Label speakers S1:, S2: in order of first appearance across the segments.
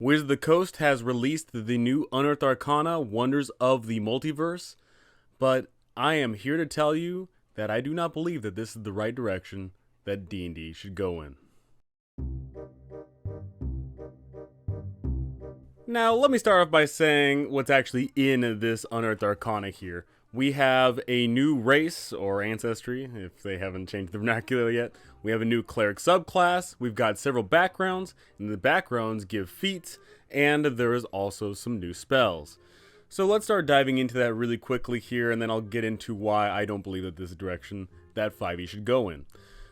S1: Wizards of the Coast has released the new Unearthed Arcana Wonders of the Multiverse, but I am here to tell you that I do not believe that this is the right direction that D&D should go in. Now, let me start off by saying what's actually in this Unearthed Arcana here. We have a new race, or ancestry, if they haven't changed the vernacular yet. We have a new Cleric subclass, we've got several backgrounds, and the backgrounds give feats, and there is also some new spells. So let's start diving into that really quickly here, and then I'll get into why I don't believe that this is the direction that 5e should go in.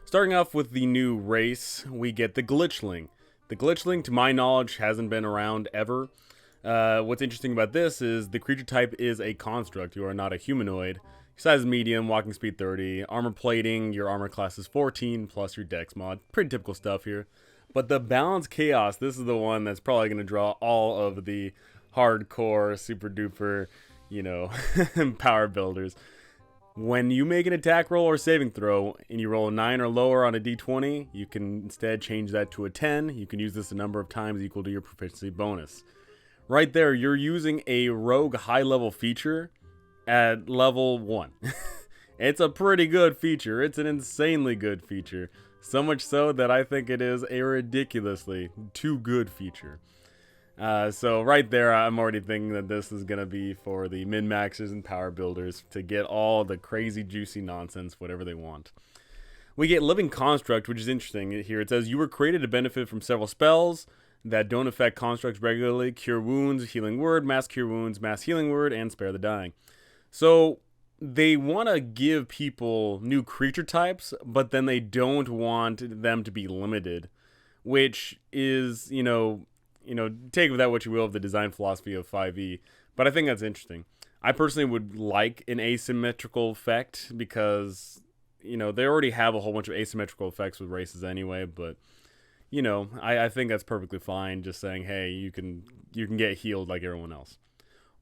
S1: Starting off with the new race, we get the Glitchling. The Glitchling, to my knowledge, hasn't been around ever. What's interesting about this is the creature type is a construct. You are not a humanoid. Your size is medium, walking speed 30, armor plating, your armor class is 14, plus your dex mod. Pretty typical stuff here. But the Balanced Chaos, this is the one that's probably going to draw all of the hardcore, super duper, power builders. When you make an attack roll or saving throw, and you roll a 9 or lower on a d20, you can instead change that to a 10. You can use this a number of times equal to your proficiency bonus. Right there, you're using a rogue high-level feature at level 1. It's a pretty good feature. It's an insanely good feature. So much so that I think it is a ridiculously too good feature. So right there, I'm already thinking that this is going to be for the min-maxers and power builders to get all the crazy, juicy nonsense, whatever they want. We get Living Construct, which is interesting here. It says, you were created to benefit from several spells that don't affect constructs regularly: Cure Wounds, Healing Word, Mass Cure Wounds, Mass Healing Word, and Spare the Dying. So they want to give people new creature types, but then they don't want them to be limited, which is, take with that what you will of the design philosophy of 5e, but I think that's interesting. I personally would like an asymmetrical effect because, they already have a whole bunch of asymmetrical effects with races anyway, but, I think that's perfectly fine, just saying, hey, you can get healed like everyone else.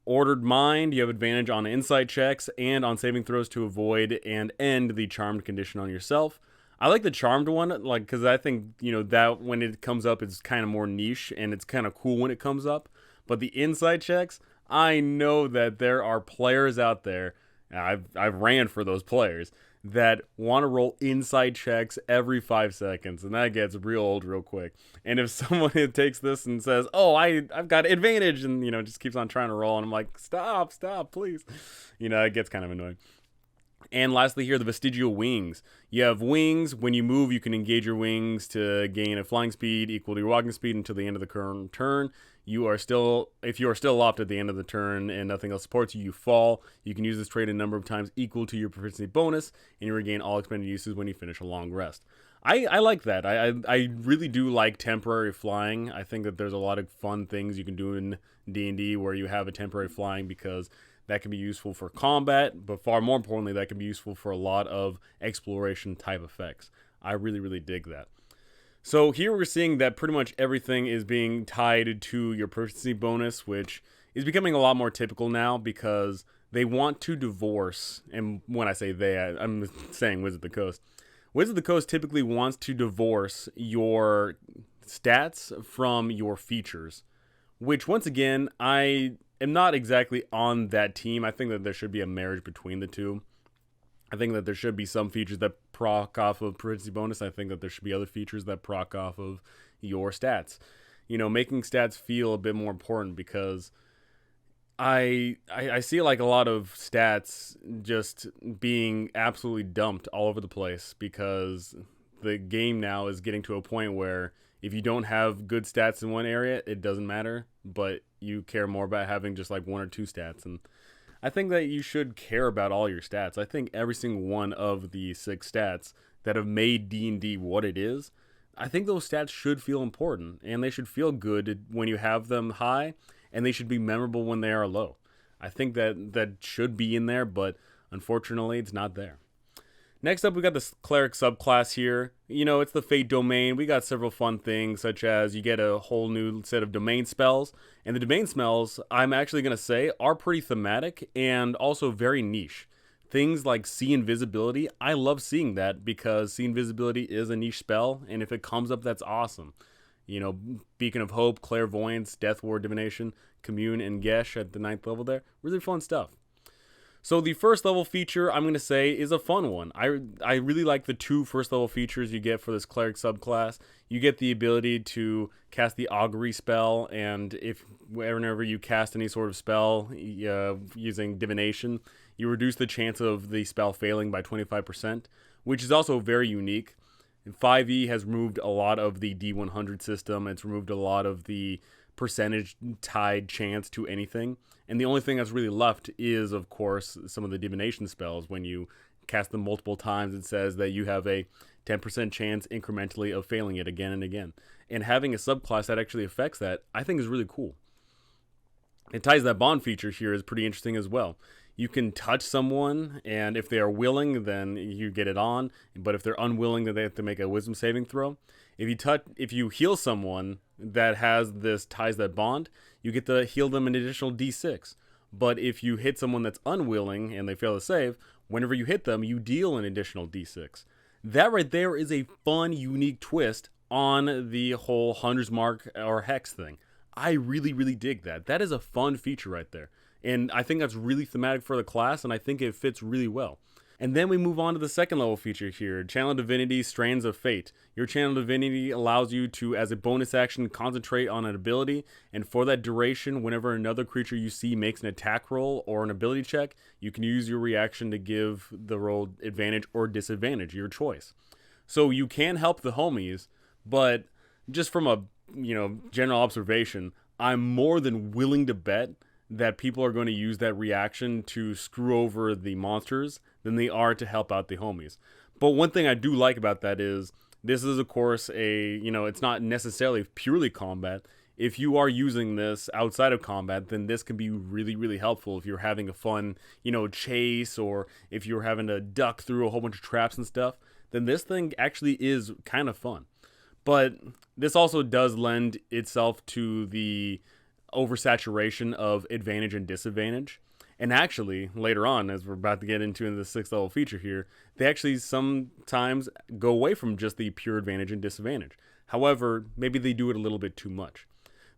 S1: Ordered Mind, you have advantage on insight checks and on saving throws to avoid and end the charmed condition on yourself. I like the charmed one, because I think, that when it comes up, it's kind of more niche, and it's kind of cool when it comes up. But the insight checks, I know that there are players out there, I've ran for those players, that want to roll insight checks every 5 seconds, and that gets real old real quick. And if someone takes this and says, oh, I've got advantage, and, just keeps on trying to roll, and I'm like, stop, please. It gets kind of annoying. And lastly here, the Vestigial Wings. You have wings. When you move, you can engage your wings to gain a flying speed equal to your walking speed until the end of the current turn. If you are still aloft at the end of the turn and nothing else supports you, you fall. You can use this trait a number of times equal to your proficiency bonus, and you regain all expended uses when you finish a long rest. I like that. I really do like temporary flying. I think that there's a lot of fun things you can do in D&D where you have a temporary flying, because that can be useful for combat, but far more importantly, that can be useful for a lot of exploration type effects. I really, really dig that. So here we're seeing that pretty much everything is being tied to your proficiency bonus, which is becoming a lot more typical now because they want to divorce, and when I say they, I'm saying Wizards of the Coast. Wizards of the Coast typically wants to divorce your stats from your features, which once again, I am not exactly on that team. I think that there should be a marriage between the two. I think that there should be some features that proc off of proficiency bonus. I think that there should be other features that proc off of your stats. Making stats feel a bit more important, because I see like a lot of stats just being absolutely dumped all over the place, because the game now is getting to a point where if you don't have good stats in one area, it doesn't matter, but you care more about having just like 1 or 2 stats. And I think that you should care about all your stats. I think every single one of the 6 stats that have made D&D what it is, I think those stats should feel important, and they should feel good when you have them high, and they should be memorable when they are low. I think that should be in there, but unfortunately it's not there. Next up, we got this Cleric subclass here. It's the Fate domain. We got several fun things, such as you get a whole new set of domain spells. And the domain spells, I'm actually going to say, are pretty thematic and also very niche. Things like See Invisibility, I love seeing that, because See Invisibility is a niche spell, and if it comes up, that's awesome. Beacon of Hope, Clairvoyance, Death Ward Divination, Commune, and Gesh at the 9th level there. Really fun stuff. So the first level feature, I'm going to say, is a fun one. I really like the 2 first level features you get for this Cleric subclass. You get the ability to cast the Augury spell, and whenever you cast any sort of spell using Divination, you reduce the chance of the spell failing by 25%, which is also very unique. 5e has removed a lot of the D100 system. It's removed a lot of the percentage tied chance to anything. And the only thing that's really left is, of course, some of the divination spells. When you cast them multiple times, it says that you have a 10% chance incrementally of failing it again and again. And having a subclass that actually affects that, I think is really cool. It ties that bond feature here is pretty interesting as well. You can touch someone, and if they are willing, then you get it on. But if they're unwilling, then they have to make a wisdom saving throw. If you heal someone that has this ties that bond, you get to heal them an additional d6. But if you hit someone that's unwilling and they fail to save, whenever you hit them, you deal an additional d6. That right there is a fun, unique twist on the whole Hunter's Mark or Hex thing. I really, really dig that. That is a fun feature right there. And I think that's really thematic for the class, and I think it fits really well. And then we move on to the second level feature here, Channel Divinity, Strands of Fate. Your Channel Divinity allows you to, as a bonus action, concentrate on an ability, and for that duration, whenever another creature you see makes an attack roll or an ability check, you can use your reaction to give the roll advantage or disadvantage, your choice. So you can help the homies, but just from a general observation, I'm more than willing to bet that people are going to use that reaction to screw over the monsters than they are to help out the homies. But one thing I do like about that is this is, of course, it's not necessarily purely combat. If you are using this outside of combat, then this can be really, really helpful if you're having a fun, chase, or if you're having to duck through a whole bunch of traps and stuff, then this thing actually is kind of fun. But this also does lend itself to the oversaturation of advantage and disadvantage. And actually, later on, as we're about to get into the 6th level feature here, they actually sometimes go away from just the pure advantage and disadvantage. However, maybe they do it a little bit too much.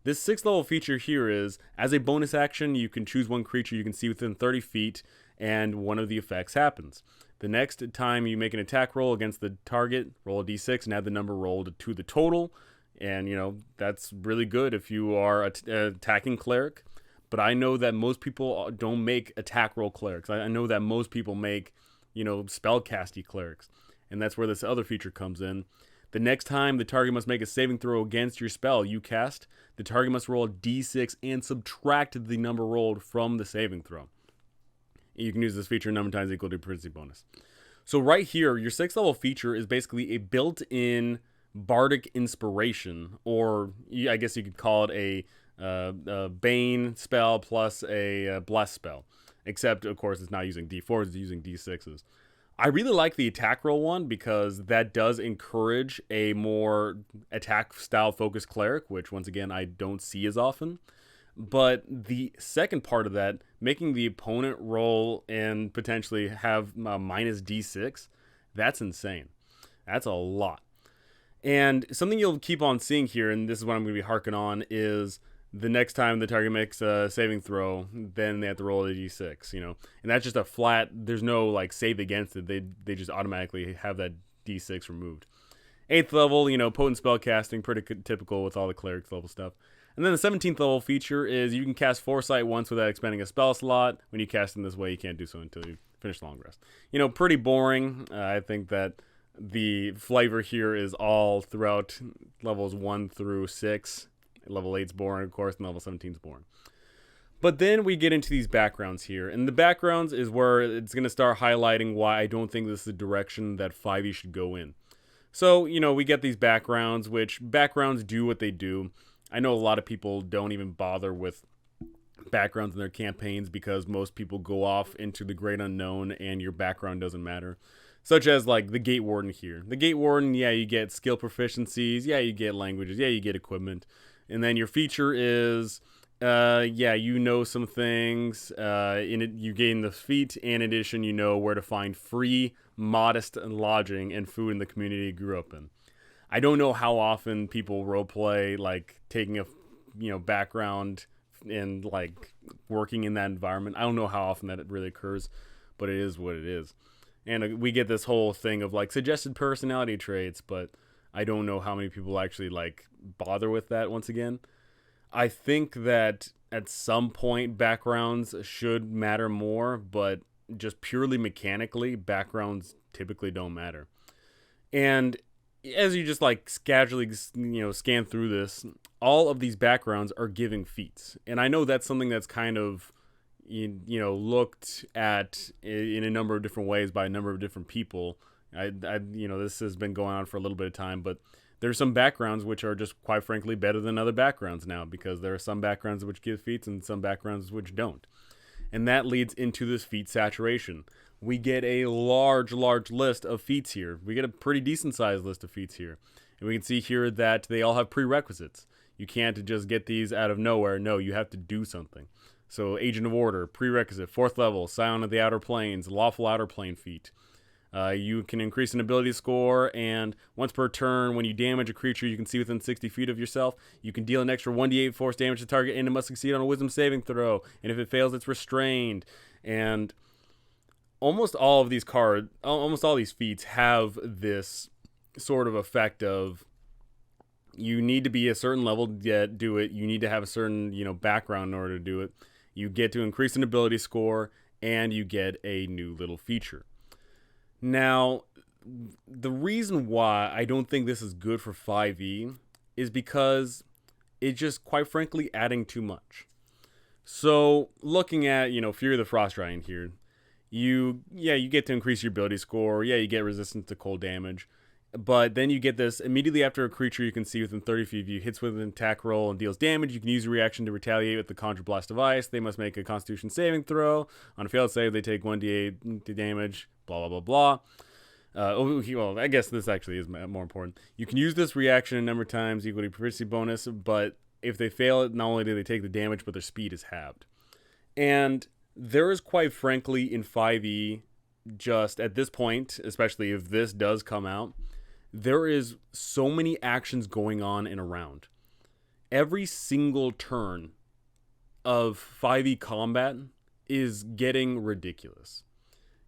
S1: This 6th level feature here is, as a bonus action, you can choose one creature you can see within 30 feet, and one of the effects happens. The next time you make an attack roll against the target, roll a d6 and add the number rolled to the total. And, that's really good if you are attacking Cleric. But I know that most people don't make attack roll Clerics. I know that most people make, spellcasty Clerics. And that's where this other feature comes in. The next time the target must make a saving throw against your spell you cast, the target must roll a d6 and subtract the number rolled from the saving throw. You can use this feature number times equal to proficiency bonus. So right here, your 6th level feature is basically a built-in bardic inspiration, or I guess you could call it a Bane spell plus a Bless spell. Except, of course, it's not using D4s, it's using D6s. I really like the attack roll one because that does encourage a more attack style focused Cleric, which once again I don't see as often. But the second part of that, making the opponent roll and potentially have minus D6, that's insane. That's a lot. And something you'll keep on seeing here, and this is what I'm going to be harking on, is the next time the target makes a saving throw, then they have to roll a d6, And that's just a flat, there's no save against it. They just automatically have that d6 removed. 8th level, potent spell casting, pretty typical with all the Cleric level stuff. And then the 17th level feature is you can cast Foresight once without expending a spell slot. When you cast in this way, you can't do so until you finish Long Rest. Pretty boring. I think that the flavor here is all throughout levels 1 through 6. Level 8's boring, of course, and level 17's boring. But then we get into these backgrounds here. And the backgrounds is where it's going to start highlighting why I don't think this is the direction that 5e should go in. So, we get these backgrounds, which backgrounds do what they do. I know a lot of people don't even bother with backgrounds in their campaigns because most people go off into the great unknown and your background doesn't matter. Such as the Gate Warden here. The Gate Warden, yeah, you get skill proficiencies, yeah, you get languages, yeah, you get equipment. And then your feature is, some things. In it, you gain the feat, and in addition, you know where to find free, modest lodging and food in the community you grew up in. I don't know how often people roleplay, like taking a background and like working in that environment. I don't know how often that it really occurs, but it is what it is. And we get this whole thing of like suggested personality traits, but I don't know how many people actually like bother with that once again. I think that at some point backgrounds should matter more, but just purely mechanically, backgrounds typically don't matter. And as you just like casually scan through this, all of these backgrounds are giving feats. And I know that's something that's kind of looked at in a number of different ways by a number of different people. This has been going on for a little bit of time, but there's some backgrounds which are just quite frankly better than other backgrounds now, because there are some backgrounds which give feats and some backgrounds which don't. And that leads into this feat saturation. We get a large list of feats here. We get a pretty decent sized list of feats here. And we can see here that they all have prerequisites. You can't just get these out of nowhere. No, you have to do something. So Agent of Order, prerequisite, 4th level, Scion of the Outer Planes, Lawful Outer Plane feat. You can increase an ability score, and once per turn, when you damage a creature you can see within 60 feet of yourself, you can deal an extra 1d8 force damage to the target, and it must succeed on a wisdom saving throw. And if it fails, it's restrained. And almost all of these cards, almost all these feats have this sort of effect of you need to be a certain level to do it. You need to have a certain, background in order to do it. You get to increase an ability score, and you get a new little feature. Now, the reason why I don't think this is good for 5e is because it's just, quite frankly, adding too much. So, looking at, Fury of the Frost Giant here, you get to increase your ability score. Yeah, you get resistance to cold damage. But then you get this, immediately after a creature you can see within 30 feet of you hits with an attack roll and deals damage, you can use a reaction to retaliate with the Conjure Blast of Ice. They must make a Constitution saving throw. On a failed save, they take 1d8 damage, blah, blah, blah, blah. Well, I guess this actually is more important. You can use this reaction a number of times equal to proficiency bonus, but if they fail it, not only do they take the damage, but their speed is halved. And there is, quite frankly, in 5e, just at this point, especially if this does come out, there is so many actions going on in a round. Every single turn of 5e combat is getting ridiculous.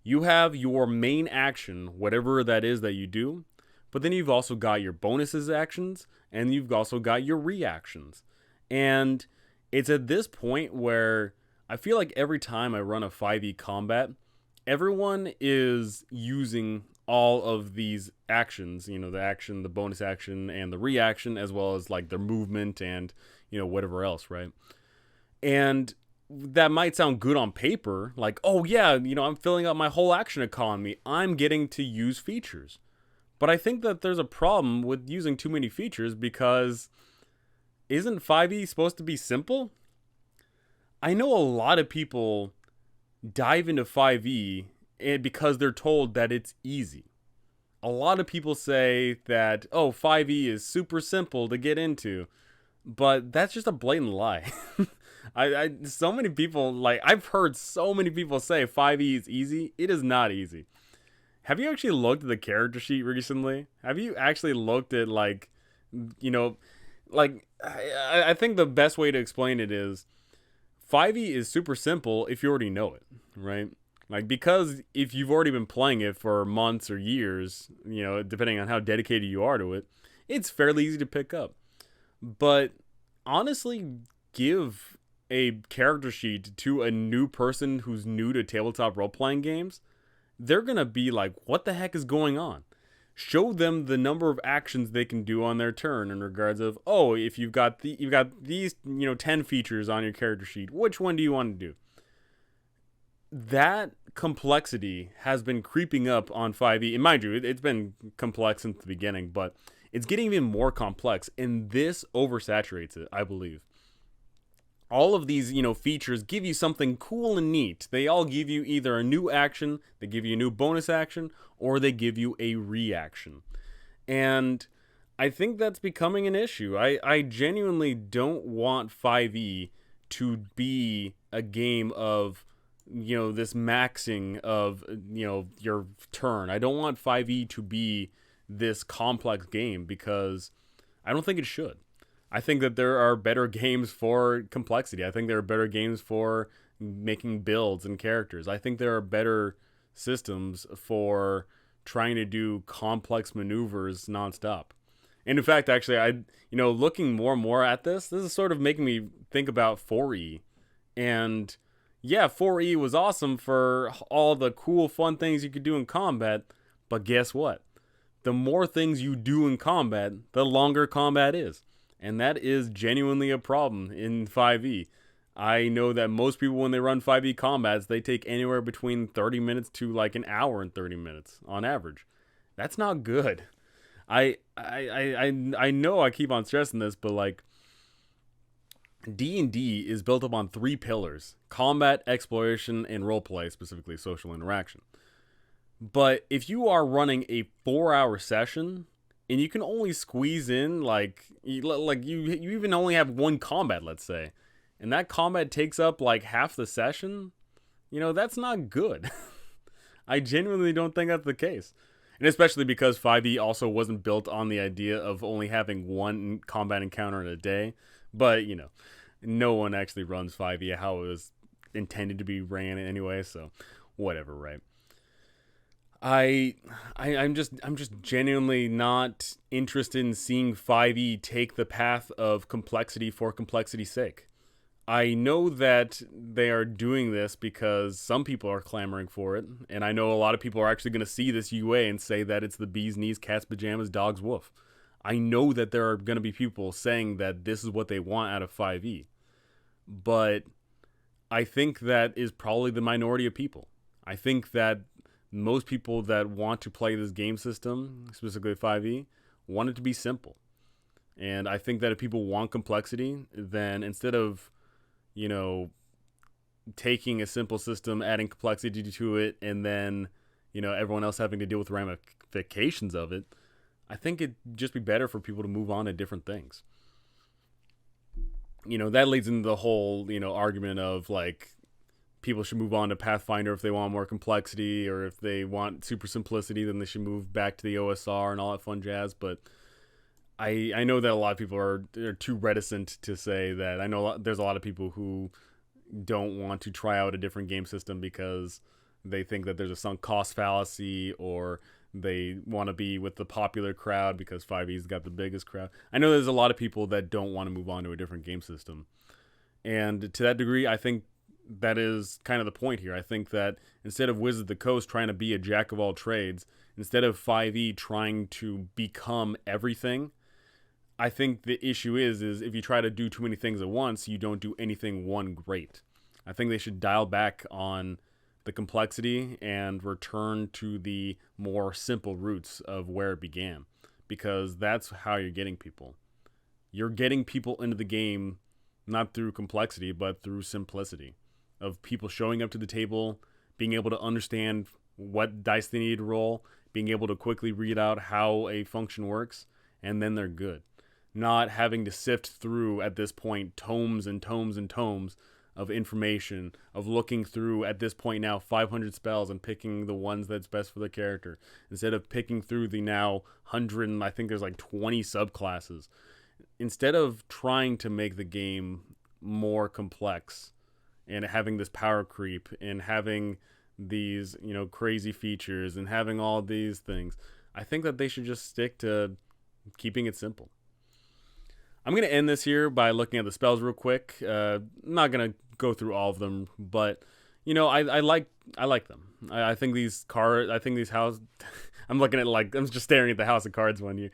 S1: You have your main action, whatever that is that you do, but then you've also got your bonuses actions, and you've also got your reactions. And it's at this point where I feel like every time I run a 5e combat, everyone is using all of these actions, the action, the bonus action, and the reaction, as well as like their movement and, whatever else, right? And that might sound good on paper, like, oh yeah, I'm filling up my whole action economy. I'm getting to use features. But I think that there's a problem with using too many features, because isn't 5e supposed to be simple? I know a lot of people dive into 5e because they're told that it's easy. A lot of people say that, 5e is super simple to get into, but that's just a blatant lie. So many people, I've heard so many people say 5e is easy. It is not easy. Have you actually looked at the character sheet recently? Have you actually looked at, I think the best way to explain it is 5e is super simple if you already know it, right? Because if you've already been playing it for months or years, depending on how dedicated you are to it, it's fairly easy to pick up. But honestly, give a character sheet to a new person who's new to tabletop role-playing games, they're going to be like, what the heck is going on? Show them the number of actions they can do on their turn in regards of, if you've got these 10 features on your character sheet, which one do you want to do? That complexity has been creeping up on 5e. And mind you, it's been complex since the beginning, but it's getting even more complex, and this oversaturates it, I believe. All of these, features give you something cool and neat. They all give you either a new action, they give you a new bonus action, or they give you a reaction. And I think that's becoming an issue. I genuinely don't want 5e to be a game of, this maxing of, your turn. I don't want 5e to be this complex game, because I don't think it should. I think that there are better games for complexity. I think there are better games for making builds and characters. I think there are better systems for trying to do complex maneuvers nonstop. And in fact, actually, looking more and more at this is sort of making me think about 4E. And yeah, 4E was awesome for all the cool, fun things you could do in combat. But guess what? The more things you do in combat, the longer combat is. And that is genuinely a problem in 5E. I know that most people, when they run 5E combats, they take anywhere between 30 minutes to like an hour and 30 minutes on average. That's not good. I know I keep on stressing this, but like, D&D is built up on 3 pillars: combat, exploration, and roleplay, specifically social interaction. But if you are running a 4-hour session and you can only squeeze in you even only have one combat, let's say, and that combat takes up like half the session, that's not good. I genuinely don't think that's the case. And especially because 5e also wasn't built on the idea of only having one combat encounter in a day. But, no one actually runs 5e how it was intended to be ran anyway, so whatever, right? I'm just genuinely not interested in seeing 5e take the path of complexity for complexity's sake. I know that they are doing this because some people are clamoring for it, and I know a lot of people are actually going to see this UA and say that it's the bee's knees, cat's pajamas, dog's woof. I know that there are going to be people saying that this is what they want out of 5e, but I think that is probably the minority of people. I think that most people that want to play this game system, specifically 5e, want it to be simple. And I think that if people want complexity, then instead of taking a simple system, adding complexity to it, and then, everyone else having to deal with the ramifications of it, I think it'd just be better for people to move on to different things. That leads into the whole, argument of, like, people should move on to Pathfinder if they want more complexity, or if they want super simplicity, then they should move back to the OSR and all that fun jazz, but I know that a lot of people are too reticent to say that. I know there's a lot of people who don't want to try out a different game system because they think that there's a sunk cost fallacy, or they want to be with the popular crowd because 5e's got the biggest crowd. I know there's a lot of people that don't want to move on to a different game system. And to that degree, I think that is kind of the point here. I think that instead of Wizards of the Coast trying to be a jack of all trades, instead of 5e trying to become everything, I think the issue is if you try to do too many things at once, you don't do anything one great. I think they should dial back on the complexity and return to the more simple roots of where it began, because that's how you're getting people. You're getting people into the game not through complexity, but through simplicity, of people showing up to the table, being able to understand what dice they need to roll, being able to quickly read out how a function works, and then they're good. Not having to sift through, at this point, tomes and tomes and tomes of information, of looking through, at this point now, 500 spells and picking the ones that's best for the character, instead of picking through the now 100, and I think there's like 20 subclasses. Instead of trying to make the game more complex and having this power creep and having these, crazy features and having all these things, I think that they should just stick to keeping it simple. I'm going to end this here by looking at the spells real quick. I'm not going to go through all of them, but I like them. I think these cards, I'm looking at I'm just staring at the House of Cards one here.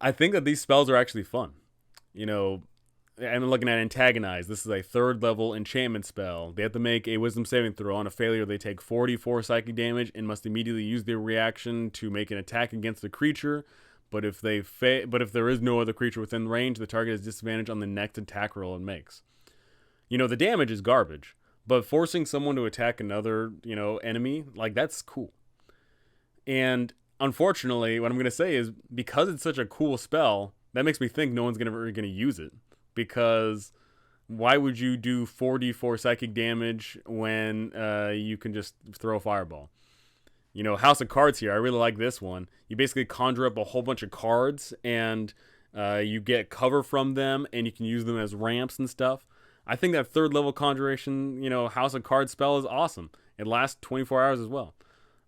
S1: I think that these spells are actually fun. I'm looking at Antagonize. This is a 3rd level enchantment spell. They have to make a wisdom saving throw. On a failure, they take 44 psychic damage and must immediately use their reaction to make an attack against the creature. But if there is no other creature within range, the target has disadvantage on the next attack roll it makes. The damage is garbage, but forcing someone to attack another, enemy, that's cool. And unfortunately, what I'm going to say is, because it's such a cool spell, that makes me think no one's going to use it. Because why would you do 4d4 psychic damage when you can just throw a fireball? House of Cards here. I really like this one. You basically conjure up a whole bunch of cards, and you get cover from them, and you can use them as ramps and stuff. I think that third level conjuration, House of Cards spell is awesome. It lasts 24 hours as well.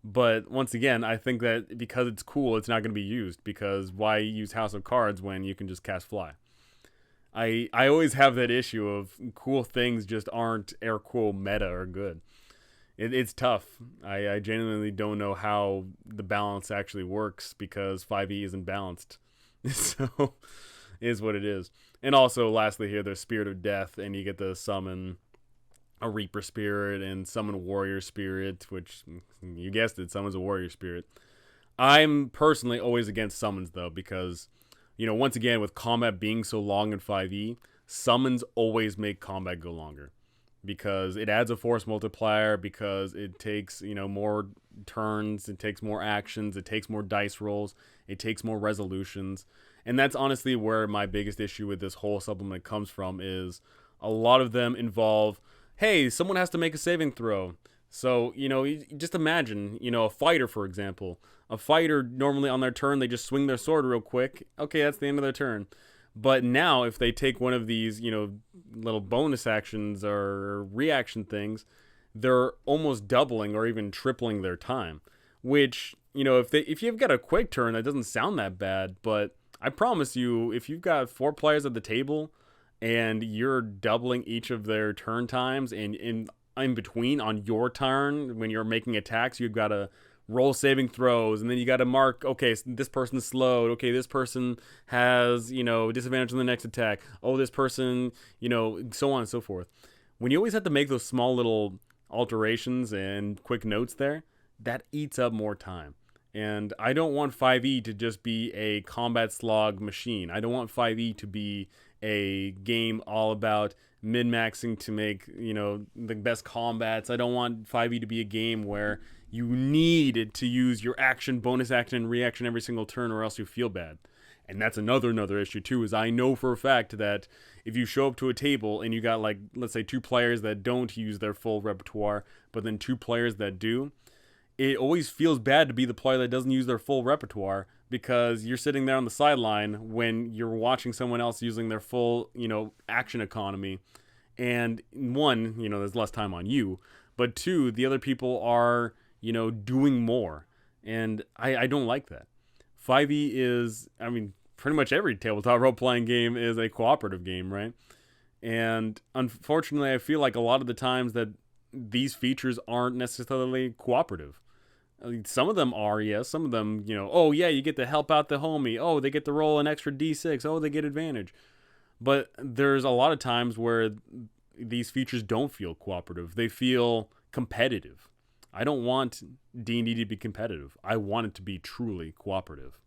S1: But once again, I think that because it's cool, it's not going to be used, because why use House of Cards when you can just cast Fly? I always have that issue of cool things just aren't air quote meta or good. It's tough. I genuinely don't know how the balance actually works because 5e isn't balanced. So, it is what it is. And also, lastly here, there's Spirit of Death, and you get to summon a Reaper Spirit and summon Warrior Spirit, which, you guessed it, summons a Warrior Spirit. I'm personally always against summons, though, because, once again, with combat being so long in 5e, summons always make combat go longer. Because it adds a force multiplier, because it takes, more turns, it takes more actions, it takes more dice rolls, it takes more resolutions. And that's honestly where my biggest issue with this whole supplement comes from, is a lot of them involve, hey, someone has to make a saving throw. So, just imagine, a fighter, for example. A fighter, normally on their turn, they just swing their sword real quick. Okay, that's the end of their turn. But now, if they take one of these, little bonus actions or reaction things, they're almost doubling or even tripling their time. Which, if you've got a quick turn, that doesn't sound that bad. But I promise you, if you've got 4 players at the table and you're doubling each of their turn times, and in between on your turn when you're making attacks, you've got to roll saving throws, and then you got to mark, okay, this person's slowed, okay, this person has, disadvantage on the next attack, oh, this person, so on and so forth. When you always have to make those small little alterations and quick notes there, that eats up more time. And I don't want 5e to just be a combat slog machine. I don't want 5e to be a game all about min-maxing to make, the best combats. I don't want 5e to be a game where you need to use your action, bonus action, and reaction every single turn, or else you feel bad. And that's another issue too, is I know for a fact that if you show up to a table and you got, like, let's say 2 players that don't use their full repertoire, but then 2 players that do, it always feels bad to be the player that doesn't use their full repertoire, because you're sitting there on the sideline when you're watching someone else using their full, action economy. And 1, there's less time on you, but 2, the other people are, doing more. And I don't like that. 5e is, pretty much every tabletop role-playing game is a cooperative game, right? And unfortunately, I feel like a lot of the times that these features aren't necessarily cooperative. Some of them are, yes. Some of them, oh yeah, you get to help out the homie. Oh, they get to roll an extra d6. Oh, they get advantage. But there's a lot of times where these features don't feel cooperative. They feel competitive. I don't want D&D to be competitive. I want it to be truly cooperative.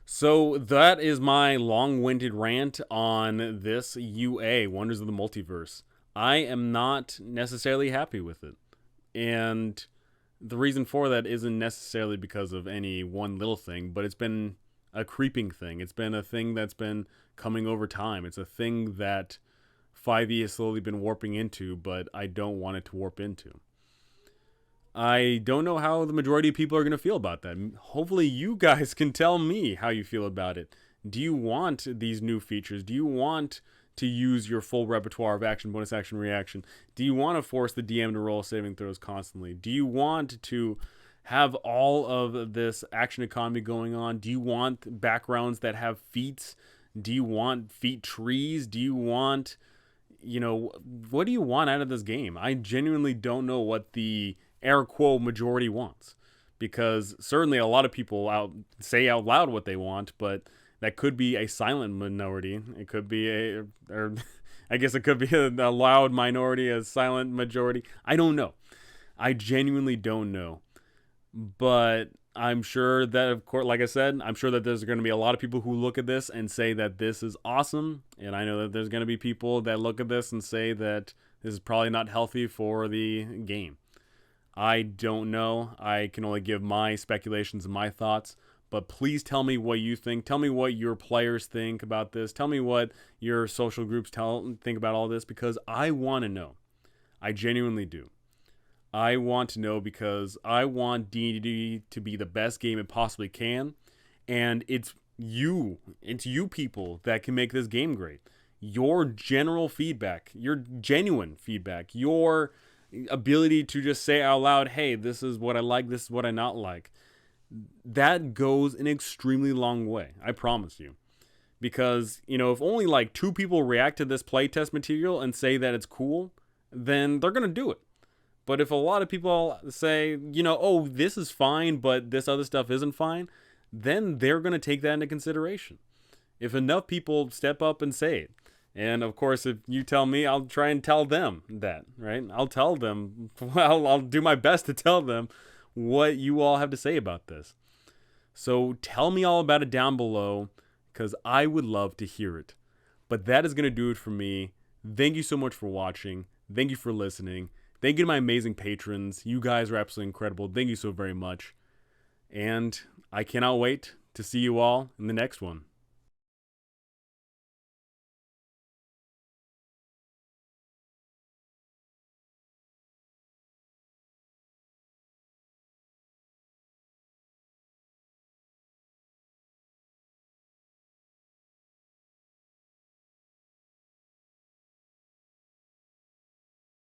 S1: So that is my long-winded rant on this UA, Wonders of the Multiverse. I am not necessarily happy with it. And the reason for that isn't necessarily because of any one little thing, but it's been a creeping thing. It's been a thing that's been coming over time. It's a thing that 5e has slowly been warping into, but I don't want it to warp into. I don't know how the majority of people are going to feel about that. Hopefully you guys can tell me how you feel about it. Do you want these new features? Do you want to use your full repertoire of action, bonus action, reaction? Do you want to force the DM to roll saving throws constantly? Do you want to have all of this action economy going on? Do you want backgrounds that have feats? Do you want feat trees? Do you want, what do you want out of this game? I genuinely don't know what the air quote majority wants, because certainly a lot of people say out loud what they want, but that could be a silent minority. It could be I guess it could be a loud minority, a silent majority. I don't know. I genuinely don't know. But I'm sure that, of course, like I said, I'm sure that there's going to be a lot of people who look at this and say that this is awesome. And I know that there's going to be people that look at this and say that this is probably not healthy for the game. I don't know. I can only give my speculations and my thoughts. But please tell me what you think. Tell me what your players think about this. Tell me what your social groups think about all this, because I want to know. I genuinely do. I want to know because I want D&D to be the best game it possibly can, and it's you people that can make this game great. Your general feedback, your genuine feedback, your ability to just say out loud, hey, this is what I like, this is what I not like, that goes an extremely long way. I promise you. Because, if only like 2 people react to this playtest material and say that it's cool, then they're going to do it. But if a lot of people say, oh, this is fine, but this other stuff isn't fine, then they're going to take that into consideration. If enough people step up and say it. And of course, if you tell me, I'll try and tell them that, right? I'll tell them, I'll do my best to tell them what you all have to say about this. So tell me all about it down below, because I would love to hear it. But that is going to do it for me. Thank you so much for watching. Thank you for listening. Thank you to my amazing patrons. You guys are absolutely incredible. Thank you so very much. And I cannot wait to see you all in the next one.